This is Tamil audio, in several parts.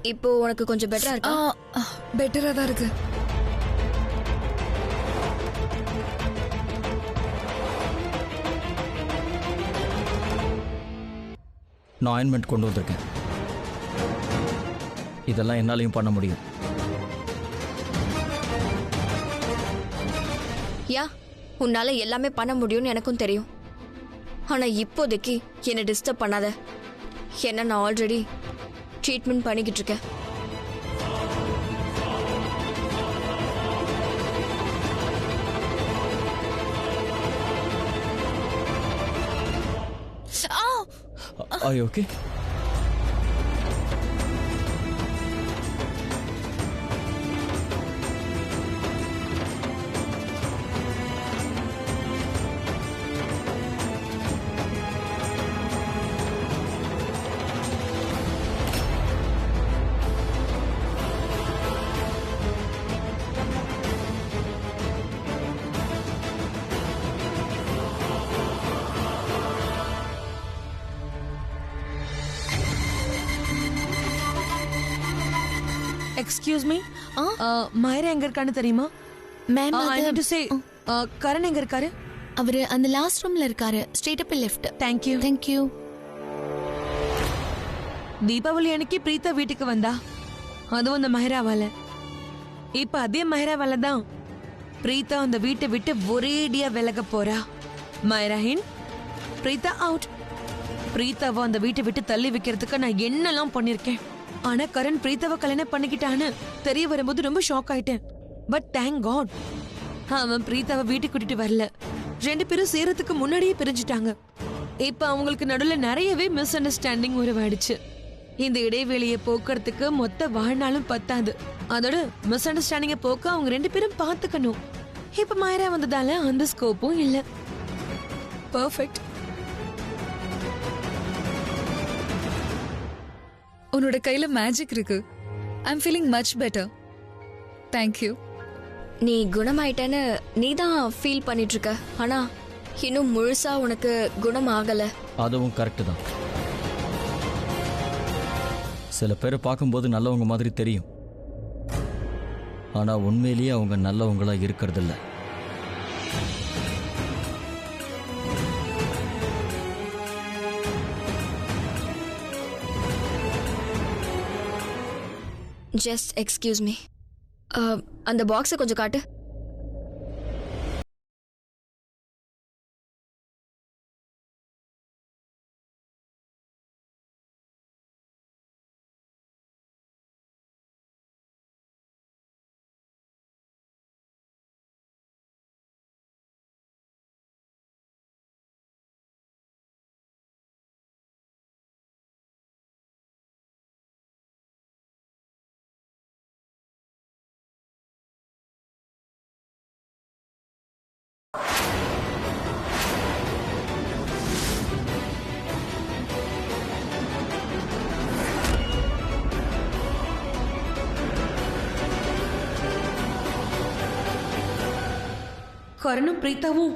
இப்போ உனக்கு கொஞ்சம் பெட்டரா இருக்கா? பெட்டரா தான் இருக்கு. நான் ஆயின்மெண்ட் கொண்டு வந்திருக்கேன். இதெல்லாம் என்னாலையும் பண்ண முடியும். யா, உன்னால எல்லாமே பண்ண முடியும்னு எனக்கும் தெரியும். ஆனா இப்போதைக்கு என்னை டிஸ்டர்ப் பண்ணாத. என்ன நான் ஆல்ரெடி ட்ரீட்மெண்ட் பண்ணிக்கிட்டு இருக்கேன். Are you okay? Excuse me, Myra எங்க இருக்கான்னு தெரியுமா? Ma'am I need to say Karan எங்க இருக்காரு? அவரு அந்த லாஸ்ட் ரூம்ல இருக்காரு. Straight up left. Thank you. Thank you. Deepavali அன்னைக்கு பிரீதா வீட்டுக்கு வந்தா, அதுவும் அந்த மைராவால. இப்ப அதே மைராவால தான் பிரீதா அந்த வீட்டை விட்டு ஒரேடியா விலக போறா. மைரா இன், பிரீதா அவுட். பிரீதாவை அந்த வீட்டை விட்டு தள்ளி வைக்கிறதுக்கு நான் என்னெல்லாம் பண்ணிருக்கேன். ஆனா கரண் பிரீதாவை கல்யாணம் பண்ணிக்கிட்டான்னு தெரிய வரும்போது ரொம்ப ஷாக் ஆயிட்டேன். பட் தேங்க் காட் அவன் பிரீதாவை வீட்டுக்கு கூட்டிட்டு வரல. ரெண்டு பேரும் சேரத்துக்கு முன்னாடியே பிரிஞ்சுட்டாங்க. இப்ப அவங்களுக்கு நடுவுல நிறையவே மிஸ் அண்டர்ஸ்டாண்டிங் உருவாயிடுச்சு. இந்த இடைவெளியை போக்குறதுக்கு மொத்த வாழ்நாளும் பத்தாது. அதோட மிஸ் அண்டர்ஸ்டாண்டிங்க போக்க அவங்க ரெண்டு பேரும் பாத்துக்கணும். இப்ப மாயரா வந்ததால அந்த ஸ்கோப்பும் இல்ல. பர்ஃபெக்ட். உன்னோட கையில மேஜிக் இருக்கு. I am feeling much better. Thank you. நீ குணமாயிட்டேன்னு நீ தான் ஃபீல் பண்ணிட்டு இருக்க. ஆனா இன்னும் முழுசா உனக்கு குணம் ஆகல. அதுவும் கரெக்டு தான். சில பேரை பார்க்கும்போது நல்லவங்க மாதிரி தெரியும். ஆனா உண்மையிலேயே அவங்க நல்லவங்களா இருக்கிறதில்ல. Just excuse me. அந்த பாக்ஸை கொஞ்சம் காட்டு. கரணும் பிரீதாவும்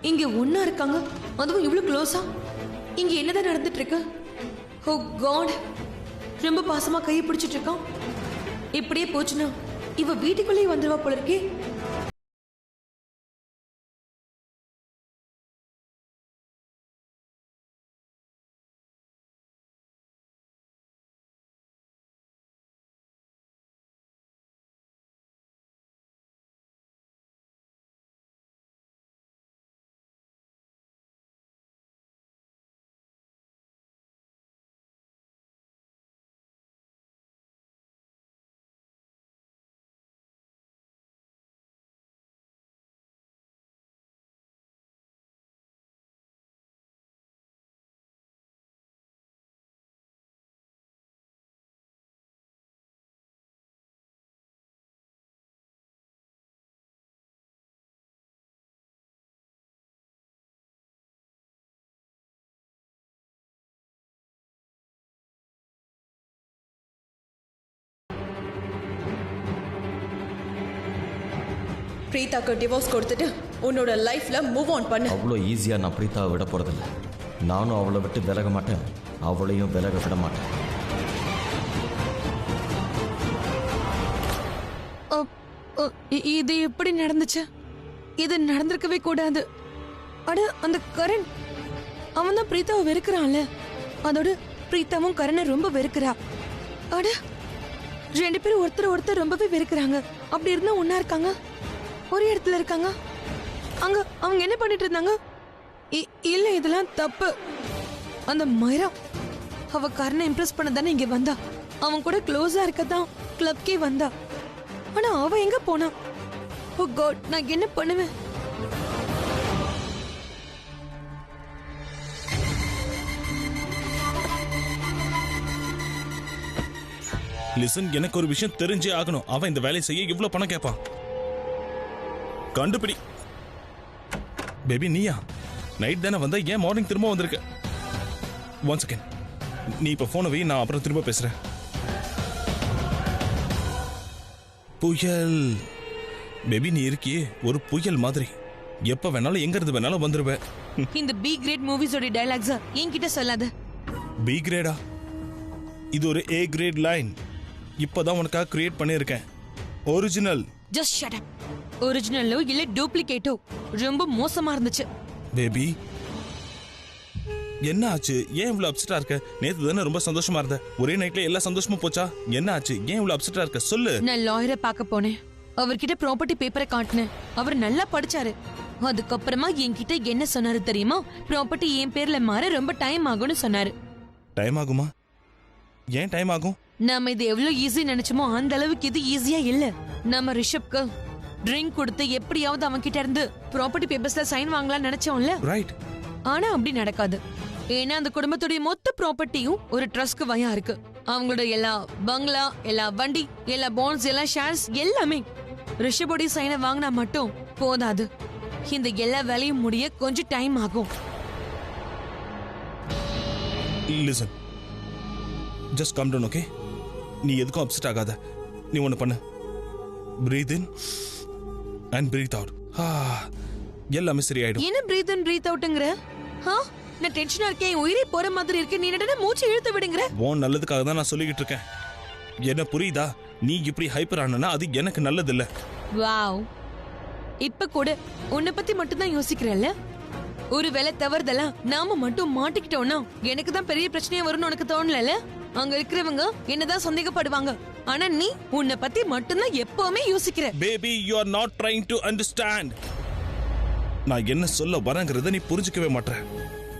இங்க ஒன்னா இருக்காங்க. அதுவும் இவ்வளவு க்ளோஸா. இங்க என்னதான் நடந்துட்டு இருக்கு? ஓ காட், ரொம்ப பாசமா கையை பிடிச்சிட்டு இருக்கான். இப்படியே போச்சுன்னா இவ வீட்டுக்குள்ளேயே வந்துருவா போல இருக்கே. பிரீதாக்கு டிவோர்ஸ் கொடுத்துட்டு உன்னோட லைஃப்ல மூவ் ஆன் பண்ணு. அவ்வளோ ஈஸியா நான் பிரீதாவை விட போறதில்ல. நானும் அவளை விட்டு விலக மாட்டேன், அவளையும் விலக விட மாட்டேன். இது எப்படி நடந்துச்சு? இது நடந்திருக்கவே கூடாது. அட அந்த கரண் அவன் தான் பிரீத்தாவை வெறுக்கிறான்ல. அதோட பிரீத்தாவும் கரணை ரொம்ப வெறுக்கிறா. அட 2 பேரும் ஒருத்தர் ரொம்பவே வெறுக்கிறாங்க. அப்படி இருந்தா ஒன்னா இருக்காங்க, ஒரே இடத்துல இருக்காங்க. அங்க அவங்க என்ன பண்ணிட்டு இருந்தாங்க? இல்ல இதெல்லாம் தப்பு. அந்த மைரா அவ கரணை இம்ப்ரெஸ் பண்ண தானே இங்க வந்தா. அவன் கூட க்ளோஸா இருக்கதான் கிளப்கே வந்தா. ஆனா அவ எங்க போனா? ஓ காட், நான் என்ன பண்ணுவேன்? லிசன், எனக்கு ஒரு விஷயம் தெரிஞ்சே ஆகணும். அவன் இந்த வேலையை செய்ய இவ்வளவு பணம் கேட்பான். கண்டுபிடி. பேபி நீயா? நைட் தானே வந்தா, ஏன் மார்னிங் திரும்ப வந்திருக்க? 1 செகண்ட், நீ இப்ப போனை வை, நான் அப்புறம் திரும்ப பேசுறேன். புயல் பேபி, நீ இருக்கியே ஒரு புயல் மாதிரி. எப்ப வேணாலும் எங்க இருந்து வேணாலும் வந்துருவேன். இந்த பி கிரேட் மூவிஸோட டயலாக்ஸ் என்கிட்ட சொல்லாத. பி கிரேடா? இது ஒரு ஏ கிரேட் லைன். இப்பதான் உனக்காக கிரியேட் பண்ணியிருக்கேன். ஒரிஜினல். Just shut up. ஒரிஜினலோ இல்ல டூப்ளிகேட்டோ ரொம்ப மோசமா இருந்துச்சு. பேபி என்ன ஆச்சு? ஏன் இவ்வளவு அப்செட்டா இருக்க? நேத்து தானே ரொம்ப சந்தோஷமா இருந்த. ஒரே நைட்ல எல்லா சந்தோஷமும் போச்சா? என்ன ஆச்சு? ஏன் இவ்வளவு அப்செட்டா இருக்க? சொல்லு. நான் லாயரை பார்க்க போனேன். அவர்கிட்ட ப்ராப்பர்ட்டி பேப்பரை காட்டினேன். அவர் நல்லா படிச்சாரு. அதுக்கப்புறமா என்கிட்ட என்ன சொன்னாரு தெரியுமா? ப்ராப்பர்ட்டி என் பேர்ல மாற ரொம்ப டைம் ஆகும்னு சொன்னாரு. டைம் ஆகுமா? ஏன் டைம் ஆகும்? நாம இது எவ்வளவு ஈஸி நினைச்சோமோ அந்த அளவுக்கு இது ஈஸியா இல்ல. நம்ம ரிஷப்க்கு ட்ரிங்க் கொடுத்து எப்படியாவது அவன் கிட்ட இருந்து ப்ராப்பர்ட்டி பேப்பர்ஸ்ல சைன் வாங்கலாம் நினைச்சோம்ல. ரைட். ஆனா அப்படி நடக்காது. ஏன்னா அந்த குடும்பத்துடைய மொத்த ப்ராப்பர்ட்டியும் ஒரு ட்ரஸ்ட்க்கு வயா இருக்கு. அவங்களோட எல்லா பங்களா, எல்லா வண்டி, எல்லா பாண்ட்ஸ், எல்லா ஷேர்ஸ் எல்லாமே ரிஷபோடைய சைனை வாங்கினா மட்டும் போதாது. இந்த எல்லா வேலையும் முடிய கொஞ்சம் டைம் ஆகும். Listen, just calm down, okay? நீ எதுக்கும் அப்செட் ஆகாத. நீ ஒண்ணு பண்ணு. Breathe in and breathe out. எல்லாமே சரியாயிடும். என்ன பிரீத் இன் பிரீத் அவுட்ங்கற? நான் டென்ஷனா இருக்கேன். உயிரே போற மாதிரி இருக்கு. நீ என்னடா மூச்சு இழுத்து விடுங்கற? உன் நல்லதுக்காக தான் நான் சொல்லிக்கிட்டு இருக்கேன். என்ன புரியுதா? நீ இப்படி ஹைப்பர் ஆனா அது எனக்கு நல்லது இல்ல. வாவ், இப்ப கூட உன்னை பத்தி மட்டும் தான் யோசிக்கிறல்ல? ஒருவேளை தவறுதலா நாம மட்டும் மாட்டிக்கிட்டோம்னா எனக்கு தான் பெரிய பிரச்சனையா வரும்னு உனக்கு தோணல? அங்க இருக்கிறவங்க என்னதான் சந்தேகப்படுவாங்க. ஆனா நீ உன்னை பத்தி மட்டும்தான் எப்பவுமே யோசிக்கிற. Baby, you are not trying to understand. நான் என்ன சொல்ல வரேங்கிறத நீ புரிஞ்சுக்கவே மாட்ற.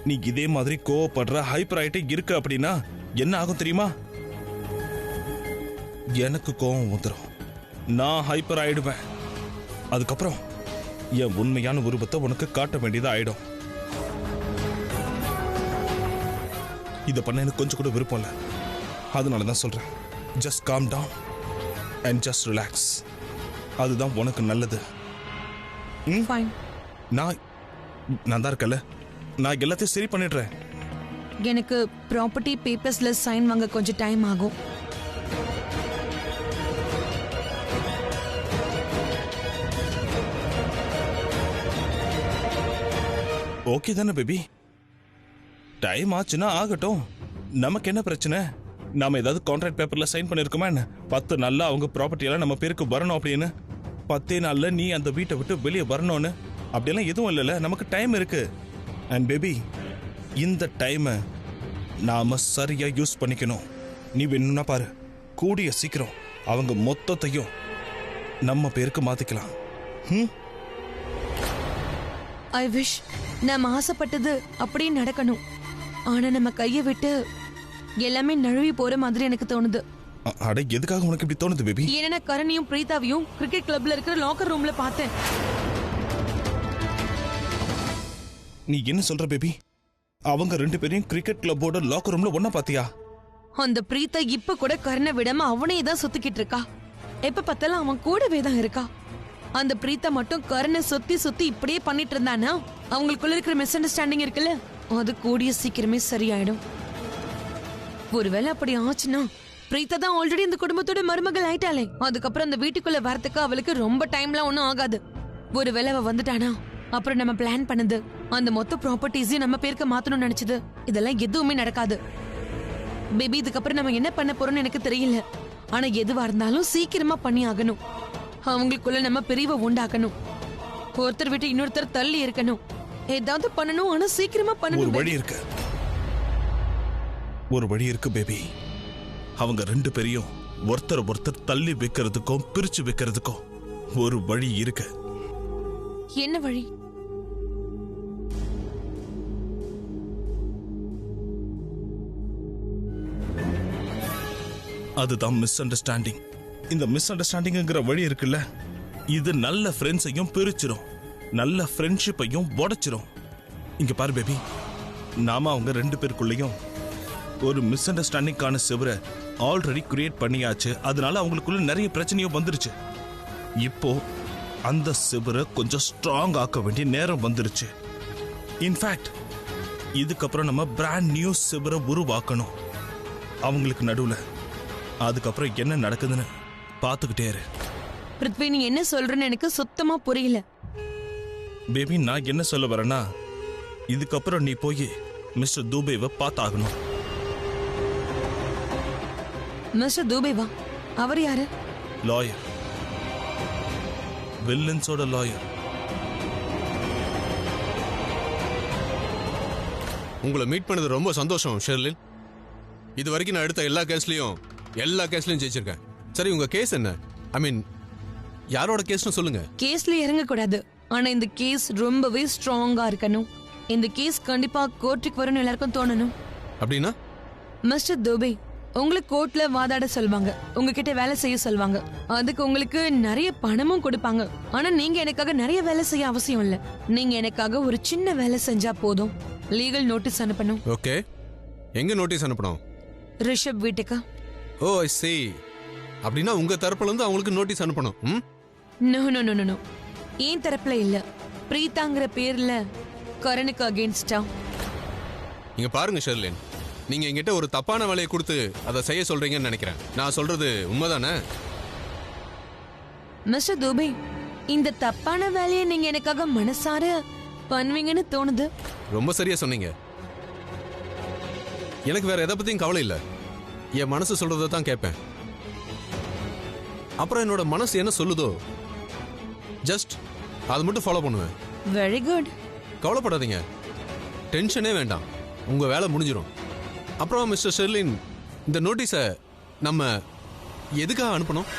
நீ இதே மாதிரி கோவப்படுற, ஹைப்பர் ஆயிட்டே இருக்க அப்படின்னா என்ன ஆகும் தெரியுமா? எனக்கு கோவம் வந்துடும். நான் ஹைப்பர் ஆயிடுவேன். அதுக்கப்புறம் என் உண்மையான உருவத்தை உனக்கு காட்ட வேண்டியதா ஆயிடும். இதை பண்ண எனக்கு கொஞ்சம் கூட விருப்பம் இல்லை. அதனால தான் சொல்றேன், just calm down and just relax. அதுதான் உனக்கு நல்லது. நான் தான் இருக்கல, நான் எல்லாத்தையும் சரி பண்ணிடுறேன். எனக்கு ப்ராப்பர்ட்டி பேப்பர்ஸ்ல சைன் வாங்க கொஞ்சம் டைம் ஆகும். ஓகே தானே பேபி? டைம் ஆச்சுன்னா ஆகட்டும். நமக்கு என்ன பிரச்சனை? நாம ஏதாவது கான்ட்ராக்ட் பேப்பர்ல சைன் பண்ணிருக்கோமா என்ன? 10 நாள்ல அவங்க ப்ராப்பர்ட்டி எல்லாம் நம்ம பேருக்கு வரணும் அப்படின்னு. 10 நாள்ல நீ அந்த வீட்டை விட்டு வெளியே வரணும்னு அப்படியெல்லாம் எதுவும் இல்லைல்ல. நமக்கு டைம் இருக்கு. அண்ட் பேபி, இந்த டைமை நாம சரியா யூஸ் பண்ணிக்கணும். நீ வேணும்னா பாரு, கூடிய சீக்கிரம் அவங்க மொத்தத்தையும் நம்ம பேருக்கு மாத்திக்கலாம். ஐ விஷ் நம்ம ஆசைப்பட்டது அப்படியே நடக்கணும். ஆனா நம்ம கையை விட்டு எல்லாமே நழுவி போற மாதிரி எனக்கு தோணுது. அட, எதுக்காக உனக்கு இப்படி தோணுது பேபி? ஏன்னா கரணியும் பிரீதாவையும் கிரிக்கெட் கிளப்ல இருக்கிற லாக்கர் ரூம்ல பார்த்தேன். நீ என்ன சொல்ற பேபி? அவங்க 2 பேரையும் கிரிக்கெட் கிளப்போட லாக்கர் ரூம்ல ஒண்ணா பாத்தியா? அந்த பிரீதா இப்ப கூட கரணை விடாம அவனே தான் சுத்திக்கிட்டு இருக்கா. எப்ப பார்த்தாலும் அவன் கூடவே தான் இருக்கா. அந்த பிரீதா மட்டும் கரணை சுத்தி சுத்தி இப்படியே பண்ணிட்டு இருந்தானா அவங்களுக்குள்ள இருக்கிற மிஸ் அண்டர்ஸ்டாண்டிங் இருக்குல்ல, அது கூடிய சீக்கிரமே சரியாயிடும். ஒருவேளை அப்படி ஆச்சுன்னா பிரீதா தான் ஆல்ரெடி இந்த குடும்பத்தோட மருமகள் ஆயிட்டாலே. அதுக்கப்புறம் அந்த வீட்டுக்குள்ள வரதுக்கு அவளுக்கு ரொம்ப டைம்லாம் ஒன்னும் ஆகாது. ஒருவேளை அவ வந்துட்டானா அப்புறம் நம்ம பிளான் பண்ணது அந்த மொத்த ப்ராப்பர்ட்டிஸையும் நம்ம பேருக்கு மாத்தணும்னு நினைச்சது இதெல்லாம் எதுவுமே நடக்காது. பேபி, இதுக்கப்புறம் நம்ம என்ன பண்ண போறோம்னு எனக்கு தெரியல. ஆனா எதுவா இருந்தாலும் சீக்கிரமா பண்ணி ஆகணும். அவங்களுக்குள்ள நம்ம பிரிவை உண்டாக்கணும். ஒருத்தர் விட்டு இன்னொருத்தர் தள்ளி இருக்கணும். ஏதாவது பண்ணணும், ஆனா சீக்கிரமா ஒரு பண்ணணும். வழி இருக்கு, ஒரு வழி இருக்கு பேபி. அவங்க 2 பேரையும் ஒருத்தர் தள்ளி வைக்கிறதுக்கும் பிரிச்சு வைக்கிறதுக்கும் ஒரு வழி இருக்கு. என்ன வழி? அதுதான் மிஸ் அண்டர்ஸ்டாண்டிங். இந்த மிஸ் அண்டர்ஸ்டாண்டிங்கிற வழி இருக்குல்ல, இது நல்ல ஃப்ரெண்ட்ஸையும் பிரிச்சிரும், நல்ல ஃப்ரெண்ட்ஷிப்பையும் உடைச்சிரும். இங்க பாரு பேபி, நாம அவங்க 2 பேருக்குள்ளேயும் ஒரு மிஸ் அண்டர்ஸ்டாண்டிங்கான சிவரை ஆல்ரெடி கிரியேட் பண்ணியாச்சு. அதனால அவங்களுக்குள்ள நிறைய பிரச்சனையும் வந்துருச்சு. இப்போ அந்த சிவரை கொஞ்சம் ஸ்ட்ராங் ஆக்க வேண்டிய நேரம் வந்துருச்சு. இன்ஃபேக்ட் இதுக்கப்புறம் நம்ம பிராண்ட் நியூ சிவரை உருவாக்கணும் அவங்களுக்கு நடுவுல. அதுக்கப்புறம் என்ன நடக்குதுன்னு பாத்துக்கிட்டே இரு. பிருத்வி, நீ என்ன சொல்றன்னு எனக்கு சுத்தமா புரியல. பேபி, நான் என்ன சொல்ல வரேன்னா, இதுக்கப்புறம் நீ போய் மிஸ்டர் தூபேவை பார்த்தாகணும். மிஸ்டர் தூபேவா? அவர் யாரு? லாயர், வில்லன்ஸோட லாயர். உங்களை மீட் பண்ணது ரொம்ப சந்தோஷம் ஷெர்லின். இது வரைக்கும் நான் எடுத்த எல்லா கேஸ்லயும் ஜெயிச்சிருக்கேன். சரி, உங்க கேஸ் என்ன? ஐ மீன், யாரோட கேஸ்னு சொல்லுங்க. கேஸ்ல இறங்க கூடாது, ஆனா இந்த கேஸ் ரொம்பவே ஸ்ட்ராங்கா இருக்கணும். இந்த கேஸ் கண்டிப்பா கோர்ட்டுக்கு வரும்னு எல்லாருக்கும் தோணணும். அப்படின்னா? மிஸ்டர் தூபே, உங்களுக்கு கோர்ட்ல வாதாட சொல்வாங்க, உங்ககிட்ட வேலை செய்ய சொல்வாங்க. அதுக்கு உங்களுக்கு நிறைய பணமும் கொடுப்பாங்க. ஆனா நீங்க எனக்காக நிறைய வேலை செய்ய அவசியம் இல்ல. நீங்க எனக்காக ஒரு சின்ன வேலை செஞ்சா போதும். லீகல் நோட்டீஸ் அனுப்பணும். ஓகே, எங்க நோட்டீஸ் அனுப்பணும்? ரிஷப் வீட்டுக்கு. ஓ, ஐ சீ. அப்படின்னா உங்க தரப்புல இருந்து அவங்களுக்கு நோட்டீஸ் அனுப்பணும். நோ நோ நோ நோ, ஏன் தரப்புல இல்ல, பிரீதாங்கிற பேர்ல கரனுக்கு அகேன்ஸ்டா. நீங்க பாருங்க ஷெர்லின், நீங்க என்கிட்ட ஒரு தப்பான வேலையை கொடுத்து அதை செய்ய சொல்றீங்கன்னு நினைக்கிறேன். நான் சொல்றது உண்மைதானே? மிஸ்டர் தூபே, இந்த தப்பான வேலையை நீங்க எனக்காக மனசார பண்ணுவீங்கன்னு தோணுது. ரொம்ப சரியா சொன்னீங்க. எனக்கு வேற எதை பத்தியும் கவலை இல்ல. என் மனசு சொல்றதை தான் கேட்பேன். அப்புறம் என்னோட மனசு என்ன சொல்லுதோ ஜஸ்ட் அதை மட்டும் ஃபாலோ பண்ணுவேன். Very good. கவலைப்படாதீங்க, டென்ஷனே வேண்டாம், உங்க வேலை முடிஞ்சிடும். அப்புறம் மிஸ்டர் ஷெர்லின், இந்த நோட்டீஸை நம்ம எதுக்காக அனுப்பணும்?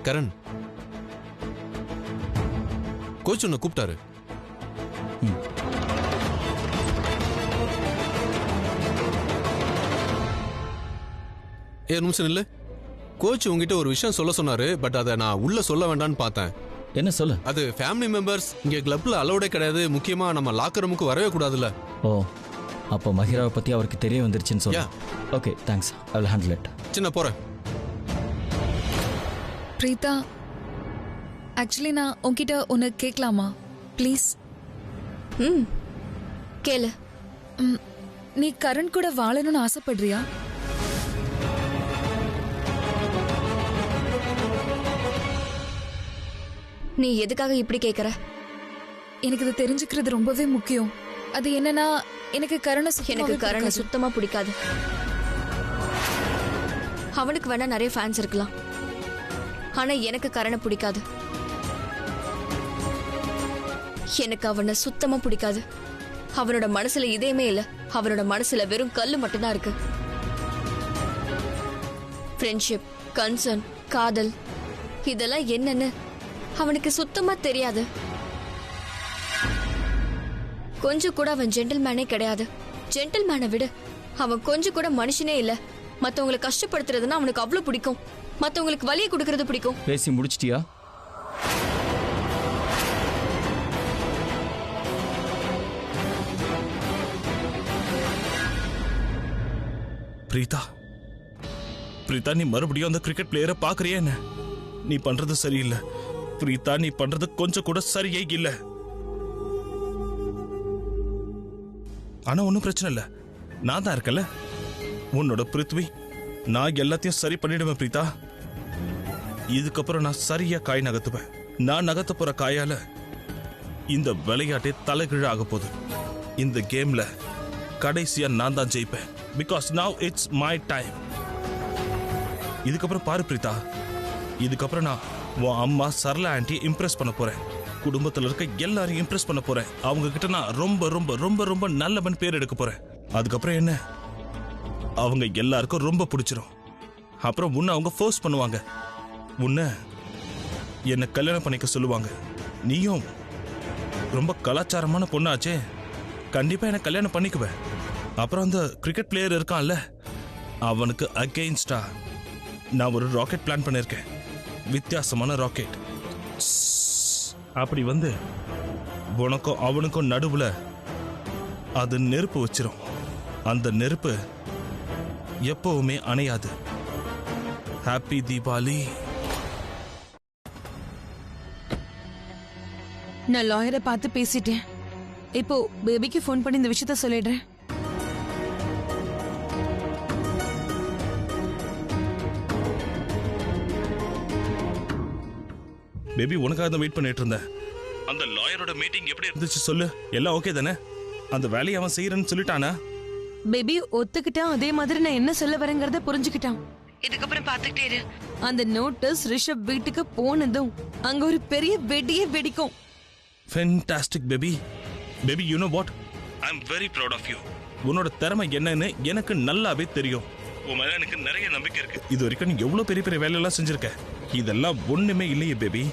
கரண், கோச் உன்னை கூப்பிட்டாரு. நிமிஷம் இல்ல, கோச் உங்ககிட்ட ஒரு விஷயம் சொல்ல சொன்னாரு. பட் அதை நான் உள்ள சொல்ல வேண்டாம்னு பார்த்தேன். என்ன சொல்லு? அது ஃபேமிலி மெம்பர்ஸ் இங்க கிளப்ல அலோடே கிடையாது. முக்கியமா நம்ம லாக்கர் ரூமுக்கு வரவே கூடாதுல்ல. ஓ, அப்போ மஹிராவை பத்தி அவருக்கு தெரிய வந்துருச்சுன்னு சொல்லு. Okay, thanks, I will handle it. சின்ன போறேன். பிரீதா, ஆக்சுவலி நான் உன்கிட்ட ஒன்று கேட்கலாமா ப்ளீஸ்? கேளு. நீ கரண் கூட வாழணும்னு ஆசைப்படுறியா? நீ எதுக்காக இப்படி கேக்குற? எனக்கு இது தெரிஞ்சுக்கிறது ரொம்பவே முக்கியம். அது என்னன்னா, எனக்கு கரணை சுத்தமா பிடிக்காது. அவனுக்கு வேணா நிறைய ஃபேன்ஸ் இருக்கலாம், ஆனா எனக்கு கரணை பிடிக்காது. எனக்கு அவனை சுத்தமா பிடிக்காது. அவனோட மனசுல இதயமே இல்ல. அவனோட மனசுல வெறும் கல்லு மட்டும்தான் இருக்கு. ஃப்ரெண்ட்ஷிப், கன்சர்ன், காதல், இதெல்லாம் என்னன்னு அவனுக்கு சுத்தமா தெரியாது. கொஞ்சம் கூட அவன் ஜென்டில்மேனே கிடையாது. ஜென்டில்மேனை விட அவன் கொஞ்சம் கூட மனுஷனே இல்ல. மத்தவங்களை கஷ்டப்படுத்துறதுன்னா அவனுக்கு அவ்வளவு பிடிக்கும். மத்தவங்களுக்கு வலியை கொடுக்கறது பிடிக்கும். பேசி முடிச்சிட்டியா? பிரீதா, பிரீதா, நீ மறுபடியும் அந்த கிரிக்கெட் பிளேயரை பாக்குறியா என்ன? நீ பண்றது சரியில்லை பிரீதா. நீ பண்றது கொஞ்சம் கூட சரியே இல்ல. ஆனா ஒன்னும் பிரச்சனை இல்ல, நான் தான் இருக்கல, உன்னோட பிருத்வி. நான் எல்லாத்தையும் சரி பண்ணிடுவேன் பிரீதா. இதுக்கப்புறம் நான் சரியா காய் நகர்த்துவேன். நான் நகர்த்த போற காயால இந்த விளையாட்டே தலைகீழ ஆக போகுது. இந்த கேம்ல கடைசியா நான் தான் ஜெயிப்பேன். Because now it's my time. இதுக்கப்புறம் பாரு பிரீதா, இதுக்கப்புறம் நான் உன் அம்மா சரளா ஆண்டி இம்ப்ரெஸ் பண்ண போறேன். குடும்பத்தில் இருக்க எல்லாரையும் இம்ப்ரெஸ் பண்ண போறேன். அவங்க கிட்ட நான் ரொம்ப ரொம்ப ரொம்ப ரொம்ப நல்லவன் பேர் எடுக்க போறேன். அதுக்கப்புறம் என்ன, அவங்க எல்லாருக்கும் ரொம்ப பிடிச்சிரும். அப்புறம் உன்னை அவங்க ஃபோர்ஸ் பண்ணுவாங்க. உன்னை என்னை கல்யாணம் பண்ணிக்க சொல்லுவாங்க. நீயும் ரொம்ப கலாச்சாரமான பொண்ணாச்சே, கண்டிப்பா என்ன கல்யாணம் பண்ணிக்குவேன். அப்புறம் அந்த கிரிக்கெட் பிளேயர் இருக்கான்ல, அவனுக்கு அகெயின்ஸ்டா நான் ஒரு ராக்கெட் பிளான் பண்ணியிருக்கேன். வித்தியாசமான ராக்கெட். அப்படி வந்து உனக்கும் அவனுக்கும் நடுவுல அது நெருப்பு வச்சிரும். அந்த நெருப்பு எப்பவுமே அணையாது. ஹாப்பி தீபாவளி. நான் லாயரை பார்த்து பேசிட்டேன். இப்போ பேபிக்கு ஃபோன் பண்ணி இந்த விஷயத்த சொல்லிடுறேன். பேபி, உனக்காக தான் வெயிட் பண்ணிட்டு இருந்தேன். அந்த லாயரோட மீட்டிங் எப்படி இருந்துச்சு சொல்லு. எல்லாம் ஓகே தானே? அந்த வேலையை அவன் செய்யறேன்னு சொல்லிட்டானா? பேபி ஒத்துக்கிட்டான். அதே மாதிரி நான் என்ன சொல்ல வரேங்கிறத புரிஞ்சுக்கிட்டான். இதுக்கப்புறம் பாத்துக்கிட்டே இரு. அந்த நோட்டீஸ் ரிஷப் வீட்டுக்கு போனதும் அங்க ஒரு பெரிய வெடியே வெடிக்கும். Fantastic baby. Baby, you know what, I am very proud of you. உன்னோட திறமை என்னன்னு எனக்கு நல்லாவே தெரியும். உன் மேல எனக்கு நிறைய நம்பிக்கை இருக்கு. இது வரைக்கும் நீ எவ்வளவு பெரிய பெரிய வேலையெல்லாம் செஞ்சிருக்க. இதெல்லாம் ஒண்ணுமே இல்லையே பேபி.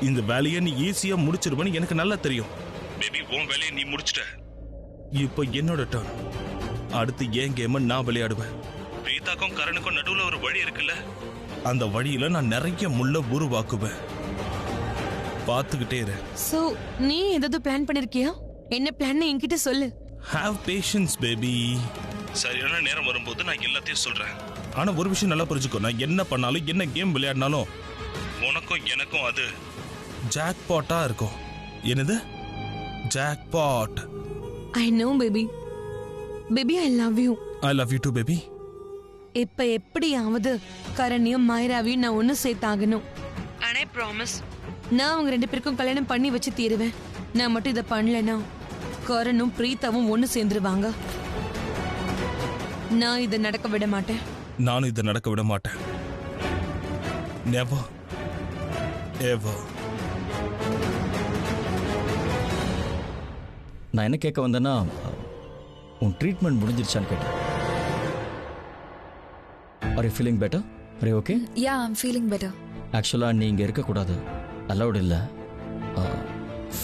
இந்த வேலையை நீ ஈஸியா முடிச்சிருவன்னு எனக்கு நல்லா தெரியும். பேபி, உன் வேலையை நீ முடிச்சிட்ட. இப்போ என்னோட டர்ன். அடுத்து ஏன் கேம நான் விளையாடுவேன். பிரீதாக்கும் கரணுக்கும் நடுவுல ஒரு வழி இருக்குல்ல, அந்த வழியில நான் நிறைய முள்ள உருவாக்குவேன். பாத்துக்கிட்டே இரு. சோ நீ ஏதாவது பிளான் பண்ணிருக்கியா? என்ன பிளான் என்கிட்ட சொல்லு. Have patience baby. சரியான நேரம் வரும்போது நான் எல்லாத்தையும் சொல்றேன். ஆனா ஒரு விஷயம் நல்லா புரிஞ்சுக்கோ, நான் என்ன பண்ணாலும் என்ன கேம் விளையாடினாலும் உனக்கும் எனக்கும் அது ஜாக்பாட்டா இருக்கும். என்னது jackpot? I know baby. Baby, I love you. I love you to baby. இப்ப எப்படியாவது கரணியும் மைராவையும் நான் ஒண்ணு சேர்த்தாகணும். ஆனா ப்ராமிஸ், நான் அவங்க 2 பேருக்கும் கல்யாணம் பண்ணி வச்சு தீருவேன். நான் மட்டும் இதை பண்ணலனா கரணும் பிரீத்தாவும் ஒண்ணு சேர்ந்துருவாங்க. நான் இதை நடக்க விட மாட்டேன். நானும் இதை நடக்க விட மாட்டேன். Never ever. நான் என்ன கேட்க வந்தேன்னா, உன் ட்ரீட்மெண்ட் முடிஞ்சிருச்சான்னு கேட்டேன். Are you feeling better? Are you okay? Ya, I'm feeling better. ஆக்சுவலாக நீ இங்கே இருக்கக்கூடாது. அலவுட் இல்லை.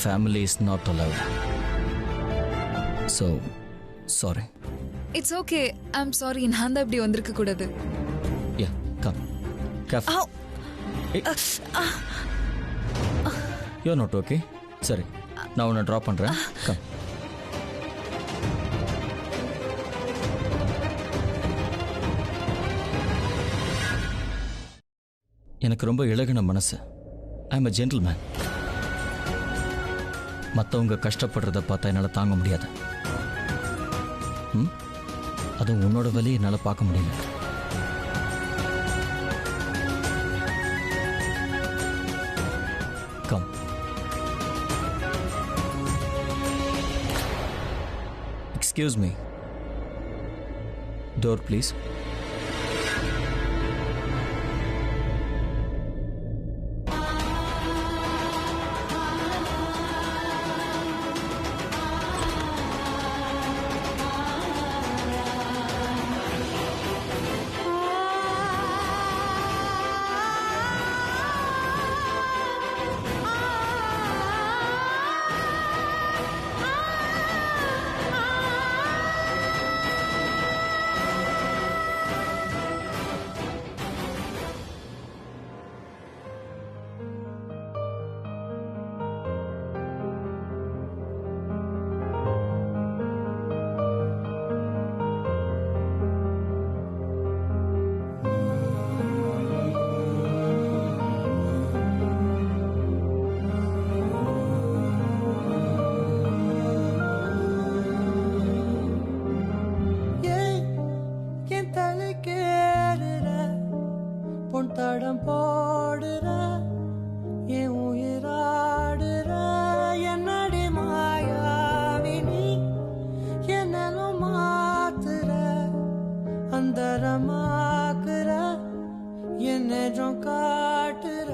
Family is not allowed. So sorry. It's okay. I'm sorry. நான் தான் இப்படி வந்திருக்க கூடாது. Ya, come. Cough. You are not okay. சரி, நான் உன்னை ட்ராப் பண்ணுறேன். கம். எனக்கு ரொம்ப இழகின மனசு. I am a gentleman. மற்றவங்க கஷ்டப்படுறத பார்த்தா என்னால் தாங்க முடியாது. அதுவும் உன்னோட வலியை என்னால் பார்க்க முடியல. Come. Excuse me. Door please. தடம் போட ஓடுற என் உயிராடுற என்னடி மாயாவினி என்னலும் மாத்துற அந்தரமாக்குற என்னெஜம் காட்டுற